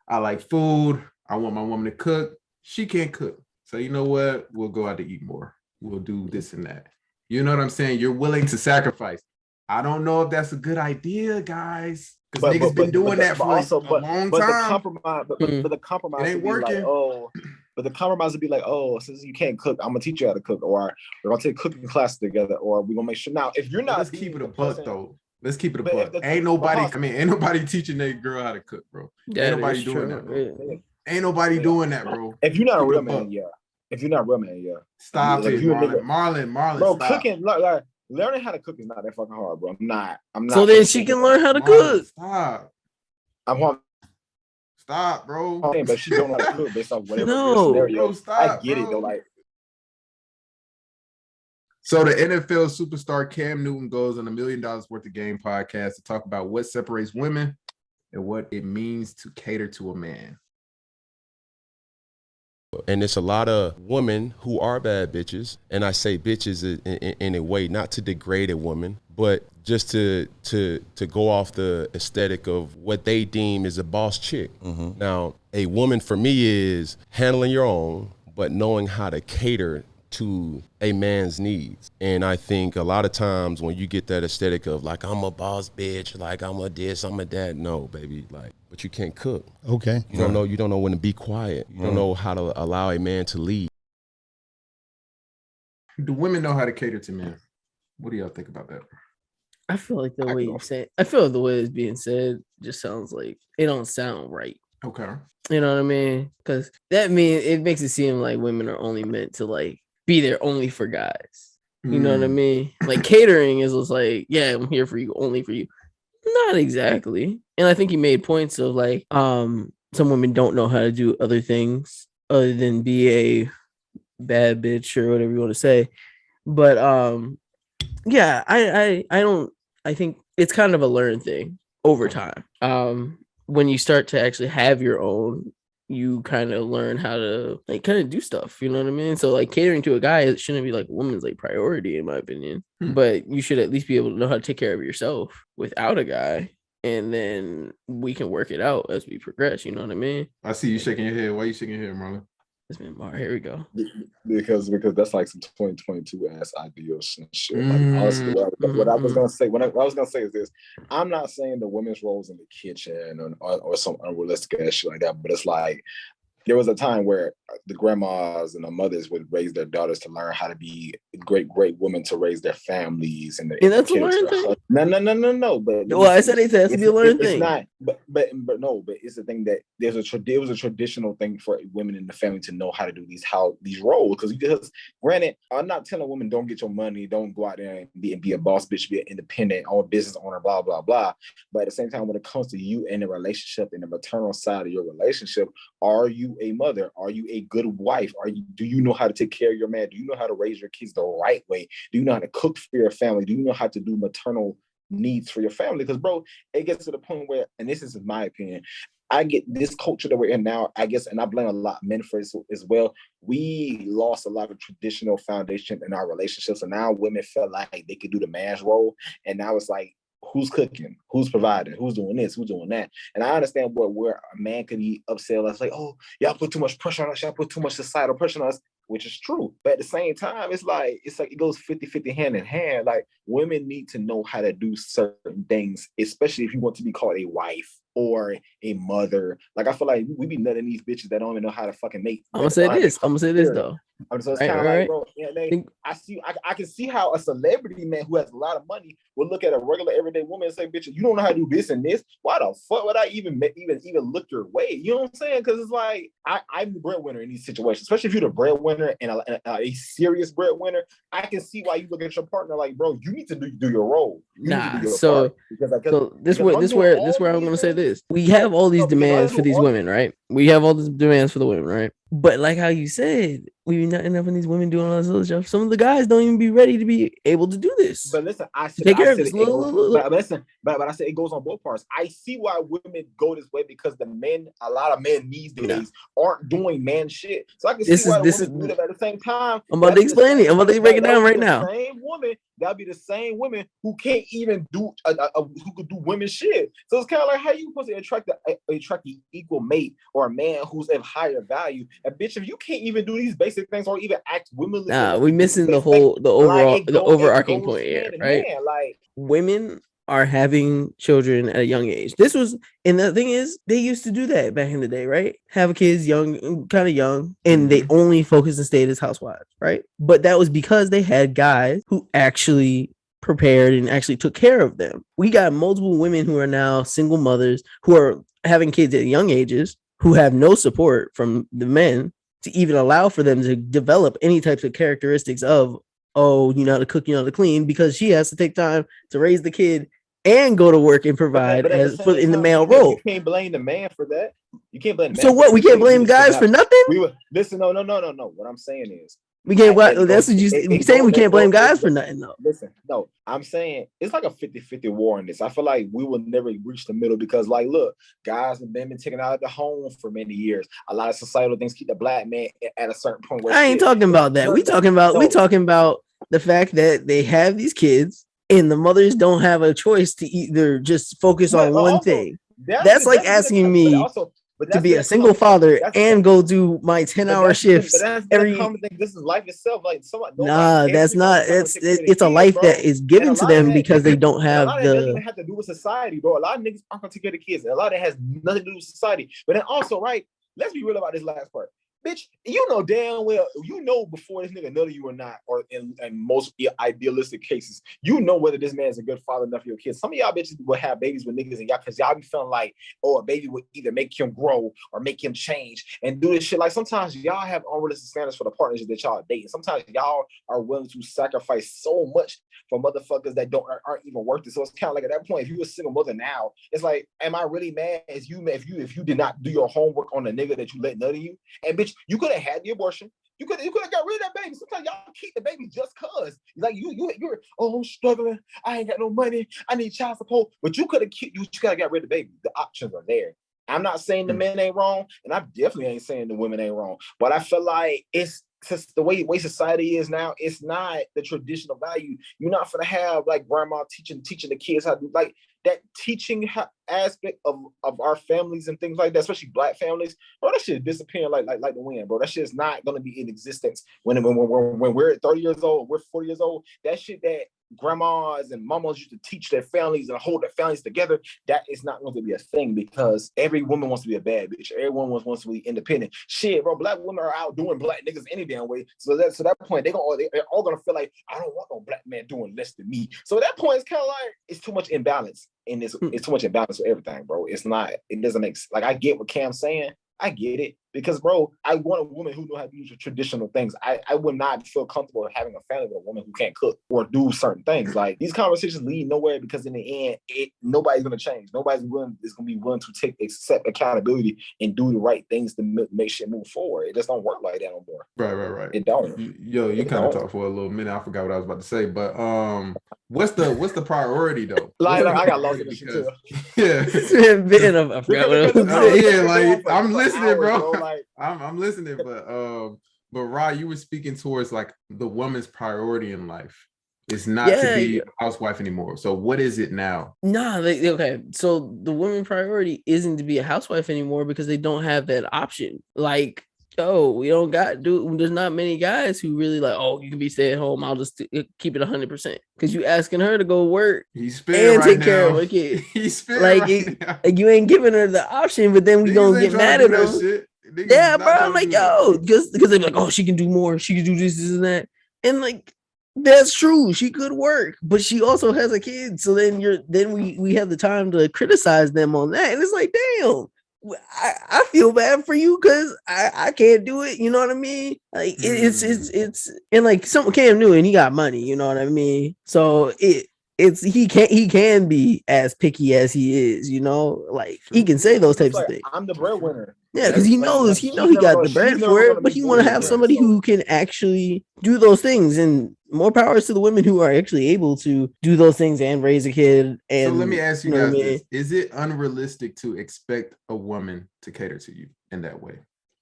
I like food. I want my woman to cook. She can't cook. So you know what? We'll go out to eat more. We'll do this and that. You know what I'm saying? You're willing to sacrifice. I don't know if that's a good idea, guys. Because niggas been doing that for a long time. But the compromise it ain't working. But the compromise would be like, since you can't cook, I'm gonna teach you how to cook, or we're gonna take cooking classes together, or we're gonna make sure. Now, if you're not, let's keep it a buck though. Let's keep it a buck. Ain't nobody teaching that girl how to cook, bro. Ain't nobody doing that, bro. Ain't nobody doing that, bro. If you're not a real man, yeah. If you're not a real man, yeah. Stop it, Marlon. Bro, stop. Cooking, like learning how to cook is not that fucking hard, bro. I'm not. So then she can learn how to cook. Stop. Stop, bro. But she don't know how to cook based off whatever scenario. Bro, stop, I get it though, like. So the NFL superstar Cam Newton goes on $1 million worth of game podcast to talk about what separates women and what it means to cater to a man. And it's a lot of women who are bad bitches, and I say bitches in a way not to degrade a woman, but just to go off the aesthetic of what they deem is a boss chick. Mm-hmm. Now, a woman for me is handling your own, but knowing how to cater to a man's needs. And I think a lot of times when you get that aesthetic of like, I'm a boss bitch, like I'm a this, I'm a that, no, baby, like, but you can't cook. Okay. You don't know when to be quiet. You don't know how to allow a man to lead. Do women know how to cater to men? What do y'all think about that? I feel like the way it's being said just sounds like it don't sound right. Okay. You know what I mean? Because that means it makes it seem like women are only meant to like be there only for guys. You know what I mean? Like catering is just like, yeah, I'm here for you, only for you. Not exactly. And I think he made points of like, some women don't know how to do other things other than be a bad bitch or whatever you want to say. But yeah, I think it's kind of a learned thing over time. When you start to actually have your own, you kind of learn how to like kind of do stuff, you know what I mean? So like catering to a guy, it shouldn't be like a woman's like priority in my opinion, but you should at least be able to know how to take care of yourself without a guy, and then we can work it out as we progress, you know what I mean? I see you shaking your head. Why are you shaking your head, Marlon? Here we go. Because that's like some 2022 ass ideals and shit. Like, honestly, what I was gonna say is this: I'm not saying the women's roles in the kitchen or some unrealistic ass shit like that, but it's like there was a time where the grandmas and the mothers would raise their daughters to learn how to be great women to raise their families and that's a learned thing. No. But I said it has to be a learned thing. It's not, but it's the thing that it was a traditional thing for women in the family to know how to do these roles. Because granted, I'm not telling women don't get your money, don't go out there and be a boss bitch, be an independent, own business owner, blah blah blah. But at the same time, when it comes to you and the relationship and the maternal side of your relationship, are you a mother? Are you a good wife? Do you know how to take care of your man? Do you know how to raise your kids the right way? Do you know how to cook for your family? Do you know how to do maternal needs for your family? Because bro, it gets to the point where, and this is my opinion, I get this culture that we're in now, I guess, and I blame a lot of men for it as well. We lost a lot of traditional foundation in our relationships, and now women felt like they could do the man's role, and now it's like, who's cooking? Who's providing? Who's doing this? Who's doing that? And I understand where a man could be upset. It's like, oh, y'all put too much pressure on us. Y'all put too much societal pressure on us, which is true. But at the same time, it's like it goes 50-50 hand in hand. Like women need to know how to do certain things, especially if you want to be called a wife or a mother. Like I feel like we be nutting these bitches that don't even know how to fucking make. I'm gonna say this though. So it's kind of like, bro, I can see how a celebrity man who has a lot of money will look at a regular everyday woman and say, bitch, you don't know how to do this and this. Why the fuck would I even look your way? You know what I'm saying? Because it's like, I'm the breadwinner in these situations, especially if you're the breadwinner and a serious breadwinner. I can see why you look at your partner like, bro, you need to do your role. So this where I'm gonna say this. We have all these demands for these women, right? We have all these demands for the women, right? But like how you said, we not enough of these women doing all this other stuff. Some of the guys don't even be ready to be able to do this. But listen, I said it goes on both parts. I see why women go this way because a lot of men these days aren't doing man shit. So I can see why women do it at the same time. I'm about to explain it. I'm about to break it down right now. Same woman that'll be the same women who can't even do who could do women shit. So it's kind of like, how you supposed to attract the equal mate or a man who's of higher value? And bitch, if you can't even do these basic things or even act womanly, we missing the overarching point here, right? Like, women are having children at a young age. And the thing is, they used to do that back in the day, right? Have kids young, kind of young, and they only focused and stayed as housewives, right? But that was because they had guys who actually prepared and actually took care of them. We got multiple women who are now single mothers who are having kids at young ages, who have no support from the men to even allow for them to develop any types of characteristics of, oh, you know how to cook, you know how to clean, because she has to take time to raise the kid and go to work and provide in the male role. You can't blame the man for that. You can't blame the man. So what? We can't blame guys for nothing? Listen, no. What I'm saying is, we can't. That's what you saying. We can't blame guys for nothing, though. Listen, no, I'm saying it's like a 50-50 war in this. I feel like we will never reach the middle because, like, look, guys have been taken out of the home for many years. A lot of societal things keep the black man at a certain point. I ain't talking about that. We talking about the fact that they have these kids and the mothers don't have a choice to either just focus on one thing. That's like asking me to be a single father and go do my 10-hour shifts every. This is life itself. Like, that's not. It's a life that is given to them because they don't have the. That doesn't have to do with society, bro. A lot of niggas aren't gonna take care of the kids, and a lot of that has nothing to do with society. But then also, right? Let's be real about this last part. Bitch, you know damn well, before this nigga nutted you or not, or in most idealistic cases, you know whether this man's a good father enough for your kids. Some of y'all bitches will have babies with niggas and y'all, because y'all be feeling like, oh, a baby would either make him grow or make him change and do this shit. Like, sometimes y'all have unrealistic standards for the partners that y'all are dating. Sometimes y'all are willing to sacrifice so much for motherfuckers that aren't even worth it. So it's kind of like, at that point, if you're a single mother now, it's like, am I really mad if you did not do your homework on the nigga that you let nut in you? And bitch, you could have had the abortion. You could have got rid of that baby. Sometimes y'all keep the baby just cause. Like, you're I'm struggling. I ain't got no money. I need child support. But you could have got rid of the baby. The options are there. I'm not saying the men ain't wrong, and I definitely ain't saying the women ain't wrong. But I feel like it's just the way society is now. It's not the traditional value. You're not gonna have like grandma teaching the kids how to do, like, that teaching aspect of our families and things like that, especially black families, bro. That shit is disappearing like the wind, bro. That shit is not gonna be in existence when we're 30 years old, we're 40 years old. That shit that grandmas and mamas used to teach their families and hold their families together, that is not going to be a thing, because every woman wants to be a bad bitch. Everyone wants to be independent. Shit, bro, black women are out doing black niggas any damn way. So that point, they're all gonna feel like, I don't want no black man doing less than me. So at that point, it's kind of like, it's too much imbalance. And it's too much imbalance for everything, bro. It doesn't make, like, I get what Cam's saying. I get it, because, bro, I want a woman who knows how to use traditional things. I would not feel comfortable having a family with a woman who can't cook or do certain things. Like, these conversations lead nowhere, because in the end, nobody's going to change. Nobody's is going to be willing to accept accountability and do the right things to make shit move forward. It just don't work like that no more. Right. It don't. You kind of talked for a little minute. I forgot what I was about to say, but what's the priority though? Like, I got lost in because, yeah. I forgot what I was saying. Yeah, like, I'm listening, bro. Like, I'm listening, but Rod, you were speaking towards like the woman's priority in life. It's not to be a housewife anymore. So what is it now? Okay. So the woman priority isn't to be a housewife anymore because they don't have that option. Like, there's not many guys who really like, oh, you can be stay at home, I'll just keep it 100%. Because you asking her to go work and take care of her kid. He's like you ain't giving her the option, but then we gonna get mad at them. Yeah, bro. I'm like, yo, because they're like, oh, she can do more, she can do this and that. And like, that's true. She could work, but she also has a kid. So then we have the time to criticize them on that. And it's like, damn. I feel bad for you because I can't do it. You know what I mean? Like it's and like some Cam knew and he got money. You know what I mean? So he can be as picky as he is. You know, like he can say those types of things. I'm the breadwinner. Yeah, because he knows he got the bread for it, but he want to have somebody who can actually do those things. And more powers to the women who are actually able to do those things and raise a kid. And so let me ask you guys this: is it unrealistic to expect a woman to cater to you in that way?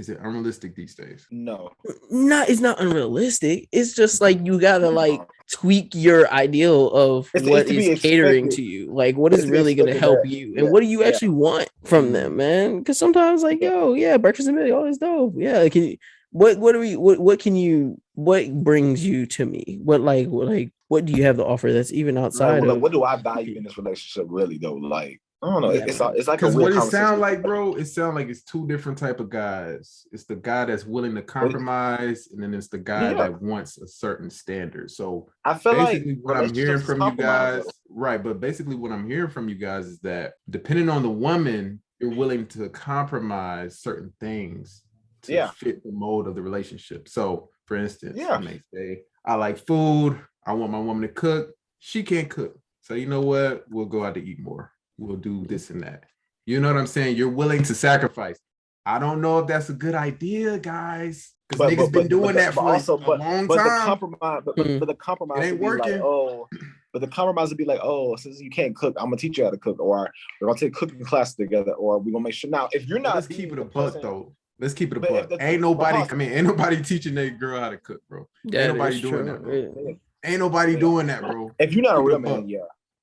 Is it unrealistic these days? No. It's not unrealistic. It's just like you gotta like tweak your ideal of what to be is catering expected. to you. Like what is It's to be really gonna expected help that- you, yeah, and what do you yeah. actually want from them, man? Because sometimes like, yo, yeah, breakfast and milk, oh, it's dope. Yeah, can you, what brings you to me? What do you have to offer that's even outside of what do I value in this relationship really though? Like, I don't know. Yeah, It's like a Because weird what it conversation. sound like, bro, it sound like it's two different type of guys. It's the guy that's willing to compromise, and then it's the guy that wants a certain standard. So I feel basically like what I'm hearing relationships from you compromise, guys, right? But basically what I'm hearing from you guys is that depending on the woman, you're willing to compromise certain things to fit the mode of the relationship. So for instance, I may say, I like food. I want my woman to cook. She can't cook. So you know what? We'll go out to eat more. We'll do this and that. You know what I'm saying? You're willing to sacrifice. I don't know if that's a good idea, guys. Because niggas been doing that for a long time. but the compromise It ain't would be working. like, but the compromise would be like, since you can't cook, I'm gonna teach you how to cook, or we're gonna take cooking class together, or we're gonna make sure. Now, if you're not, let's keep it a buck though. Let's keep it a But buck. Ain't nobody teaching that girl how to cook, bro. that. Ain't nobody doing that, bro. Ain't nobody doing that, bro. If you're not a Keep it real a man, buck. yeah.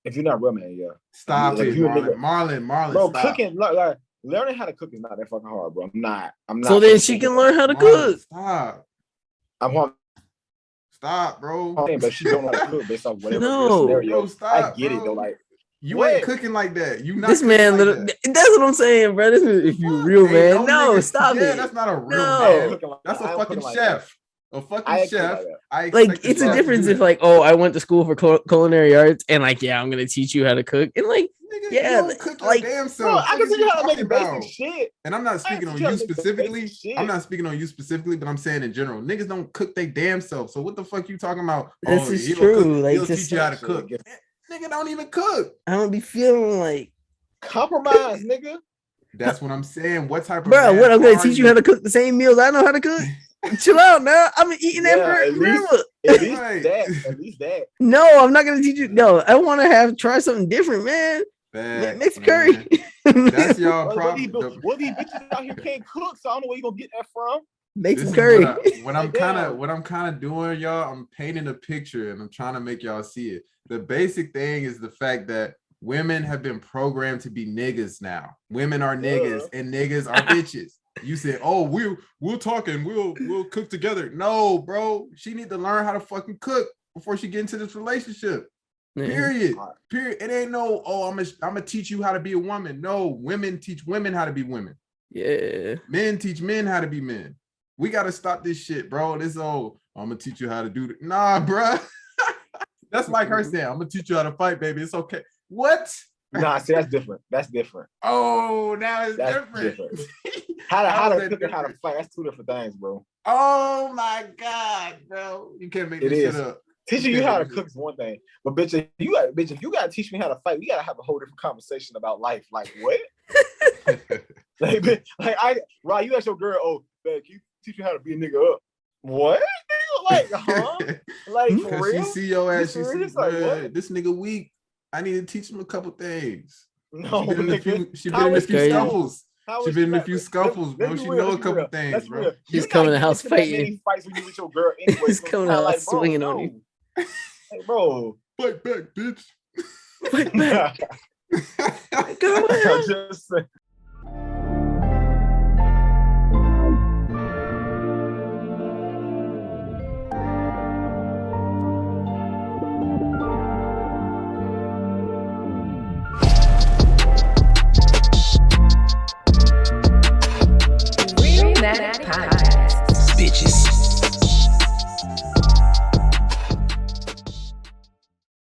If you're not a real man, yeah. Stop Like, it, Marlon. Bro, stop. cooking, like learning how to cook is not that fucking hard, bro. I'm not. So then she can learn how to cook. Stop. I'm Stop, bro. but she don't know how to cook based off whatever No. scenario. Bro, stop, I get bro. it though. Like You what? ain't cooking like that. You not This man, cooking like that. that's what I'm saying, bro. This is, if you real Ain't man, no, nigga- stop yeah, it. that's not a real No. man. That's a I am fucking cooking like chef. A I fucking ain't chef. cooking like I Like expect it's chef a to difference do if that. like, oh, I went to school for culinary arts, and like, yeah, I'm gonna teach you how to cook, and like, Nigga, yeah, you don't cook your like, damn Bro, self. I What can are teach you you how to make talking basic about? shit. And I'm not speaking on teach you how you to make basic specifically. shit. I'm not speaking on you specifically, but I'm saying in general, niggas don't cook their damn self. So what the fuck you talking about? This is he'll true. Cook, Like, he'll just teach you how to shit, cook. get- Nigga don't even cook. I don't be feeling like, Compromise, nigga. That's what I'm saying. What type of bro, man what I'm gonna are teach you how to cook the same meals I know how to cook. Chill out, now. I'm eating that at forever. least Right. that. At least that. No, I'm not gonna teach you. No, I want to try something different, man. Facts, Mix man. curry. That's y'all What problem. these bitches out here can't cook, so I don't know where you gonna get that from. Make This some is curry. what I'm Like, kind of damn. what I'm kind of doing, y'all. I'm painting a picture and I'm trying to make y'all see it. The basic thing is the fact that women have been programmed to be niggas now. Women are niggas and niggas are bitches. You said, "Oh, we'll talk and we'll cook together." No, bro. She need to learn how to fucking cook before she get into this relationship. Period. Period. It ain't no, oh, I'm gonna teach you how to be a woman. No, women teach women how to be women. Yeah. Men teach men how to be men. We gotta stop this shit, bro. This I'm gonna teach you how to do it. Nah, bro. That's like her saying, I'm gonna teach you how to fight, baby. It's okay. What? Nah, see, that's different. That's different. Oh, now it's That's different. How is to that cook and how to different? fight. That's two different things, bro. Oh my God, bro. You can't make It this is. shit up. Teaching you how to cook is one thing, but bitch, if you gotta teach me how to fight, we gotta have a whole different conversation about life. Like what? Right? You ask your girl, oh, man, can you teach me how to be a nigga up? What? Like, huh? Like for Because real? she see your ass, she see, serious? Like, what? this nigga weak. I need to teach him a couple things. No, She been in a nigga. few, How is crazy? scuffles. How She is been in a not- few let- scuffles, bro. let's be She real, know a let's be couple real. things, Let's be bro. real. She's You coming not to house getting into that fighting. many fights when you with your girl anyway. She's coming kinda out like, bro, swinging no. on you. Hey, bro. Fight back, bitch. Fight back. Go ahead. Just